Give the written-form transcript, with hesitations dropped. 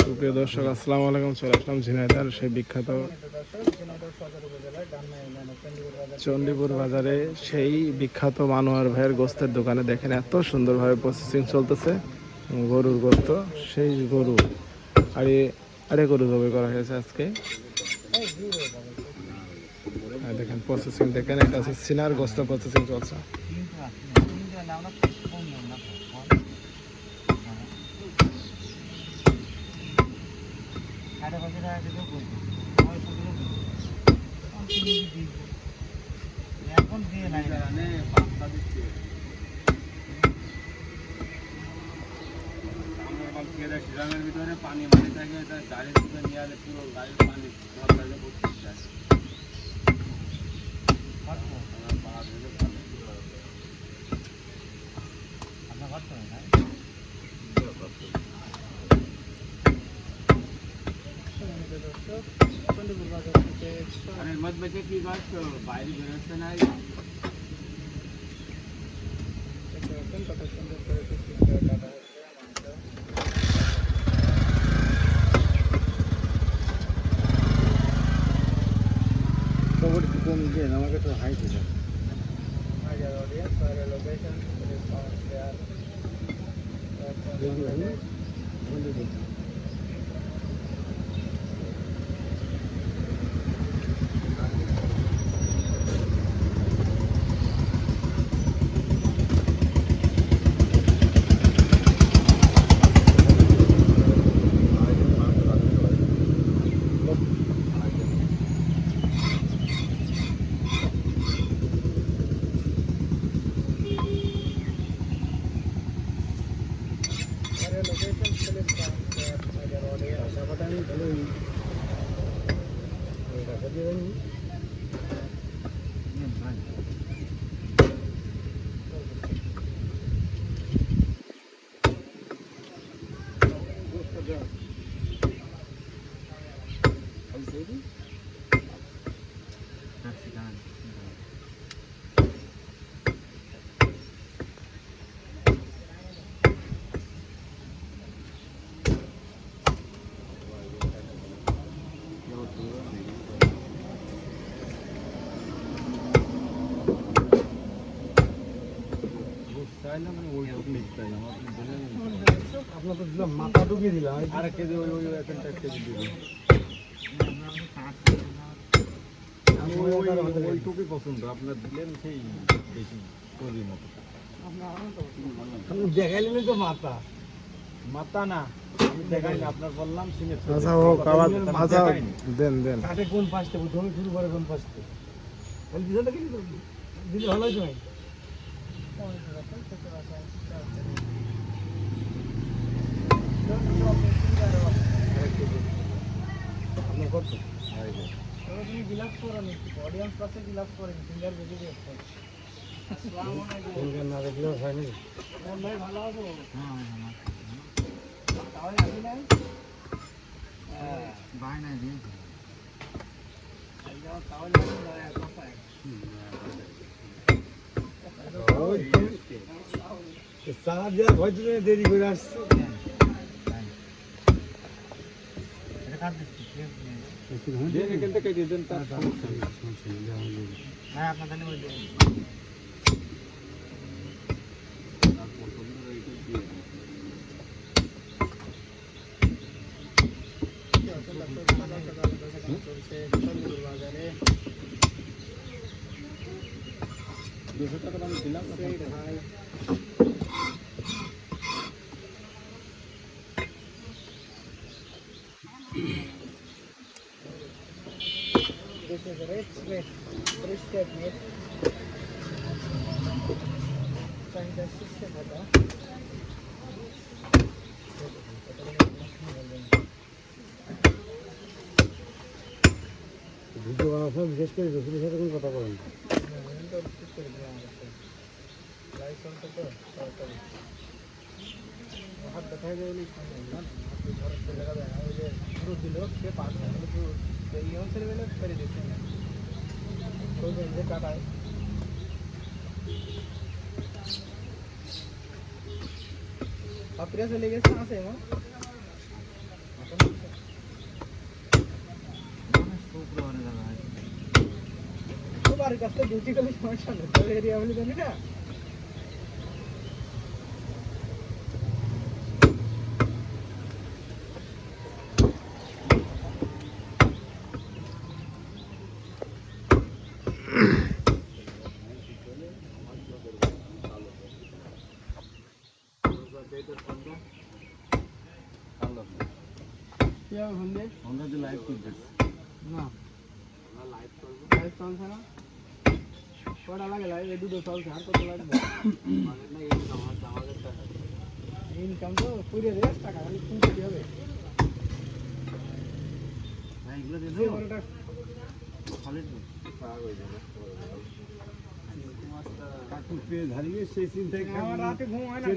সুপ্রিয় দর্শক, আসসালামু আলাইকুম। চলে আসলাম ঝিনাইদহের সেই বিখ্যাত চণ্ডীপুর বাজারে, সেই বিখ্যাত মানোয়ার ভাইয়ের গোস্তের দোকানে। দেখেন এত সুন্দরভাবে প্রসেসিং চলতেছে গরুর গোস্ত। সেই গরু আড়ে গরু জবাই করা হয়েছে আজকে। দেখেন প্রসেসিং, দেখেন এটা হচ্ছে সিনার গোস্ত প্রসেসিং চলছে। এখন দিয়ে নাই পাঁচটা দিচ্ছে গ্রামের ভিতরে পানি মানি থাকে, গাড়ির ভিতরে নিয়ে আসলে পুরো গাড়ির পানি সব গাড়িতে ভর্তি যায়। আপনার ভাবতে হবে না মধ্যে কি করছো, বাইরে বেরোচ্ছে নাই। কত সুন্দর করে কাটা হচ্ছে কম দিয়ে আমাকে তো হাই দিল। আপনার তো দিলাম মাথা ঢুকিয়ে দিলাম, আর এক কেজি ওই এক কেজি দিব। ওইটুকুই পছন্দ আপনার দিলেন, সেই বেশি করি মতো দেখাইলেন তো মাথা মাথা না দেখাইনি আপনার বললাম সিমেন্ট দেন কাটে কোন পাশে প্রথমে শুরু করে কোন পাশে দিলে ভালো হয়েছে ভাই। আপনার কত তুমি বিলাস করো নি, অডিয়েন্স পাশে বিলাস করেন, সিঙ্গার বেশি দিয়েছে। আসসালামু আলাইকুম। না দেখলেও হয়নি মন ভাই ভালো আছো? হ্যাঁ ভালো। তাহলে আসি নাই ভাই নাই দিয়েছে তাহলে কথা চার দেওয়ার ভয় তুমি দেরি করে আসছো। এখান থেকে দিয়ে দেন, তার সমস্যা নেই। হ্যাঁ আপনার তাহলে ওই বাজারে 200 টাকা দাম দিলাম ভাই। This is rich with brisket meat. Fantastic se bata. Video বানাতে বিশেষ করে রসুনের সাথে কোনো কথা বলেন হাত দেখাই যাবে ঘরের ছেলে যাবে না, ওই যে পুরো দিল সে পারছে না, ইয়ং ছেলেবেলে ফেলে দিচ্ছে কাটায়। পাত্রিয়া চলে গেছে আছে এখন বাড়ির কাছে ডিউটি করলে সমস্যা নেই তবে এরিয়া বলে জানি না কি হবে বন্ধে আমরা যে লাইভ করতেছি না লাইভ চলছে না কটা লাগে লাইভ এই দুটো চলছে আর কত লাগবে ইনকাম তো 20,000 টাকা খালি ফোন করতে হবে ভাই এগুলো দিয়ে যে দেবো বড়টা সলিড পার হয়ে যাবে কাকু পেয়ে হারিয়ে সেই চিন্তায় আমার রাতে ঘুম হয় না